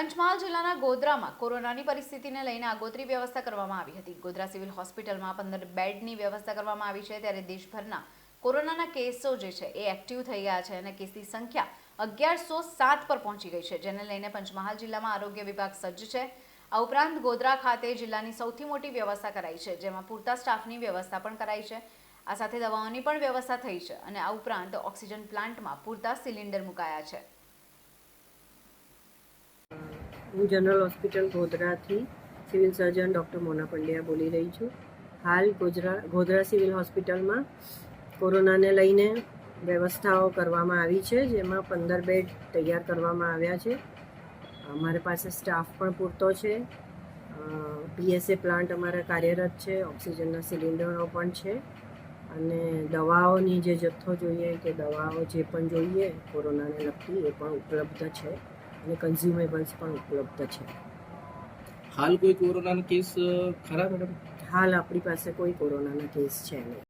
પંચમહાલ જિલ્લાના ગોધરામાં કોરોનાની પરિસ્થિતિને લઈને આગોતરી વ્યવસ્થા કરવામાં આવી હતી। ગોધરા સિવિલ હોસ્પિટલમાં 15 બેડની વ્યવસ્થા કરવામાં આવી છે। ત્યારે દેશભરના કોરોનાના કેસો જે છે એ એક્ટિવ થઈ ગયા છે અને કેસની સંખ્યા 1107 પર પહોંચી ગઈ છે, જેને લઈને પંચમહાલ જિલ્લામાં આરોગ્ય વિભાગ સજ્જ છે। આ ઉપરાંત ગોધરા ખાતે જિલ્લાની સૌથી મોટી વ્યવસ્થા કરાઈ છે, જેમાં પૂરતા સ્ટાફની વ્યવસ્થા પણ કરાઈ છે। આ સાથે દવાઓની પણ વ્યવસ્થા થઈ છે અને આ ઉપરાંત ઓક્સિજન પ્લાન્ટમાં પૂરતા સિલિન્ડર મુકાયા છે। હું જનરલ હોસ્પિટલ ગોધરાથી civil surgeon doctor Mona Pandya બોલી રહી છું। હાલ ગોધરા સિવિલ હોસ્પિટલમાં કોરોનાને લઈને વ્યવસ્થાઓ કરવામાં આવી છે, જેમાં 15 બેડ તૈયાર કરવામાં આવ્યા છે। અમારી પાસે સ્ટાફ પણ પૂરતો છે। PSA પ્લાન્ટ અમારા કાર્યરત છે, ઓક્સિજનના સિલિન્ડરો પણ છે અને દવાઓની જે જથ્થો જોઈએ કે દવાઓ જે પણ જોઈએ કોરોનાને લગતી એ પણ ઉપલબ્ધ છે અને કન્ઝ્યુમેબલ્સ પણ ઉપલબ્ધ છે। હાલ કોઈ કોરોનાનો કેસ ખરા મેડમ? હાલ આપણી પાસે કોઈ કોરોનાના કેસ છે નહીં।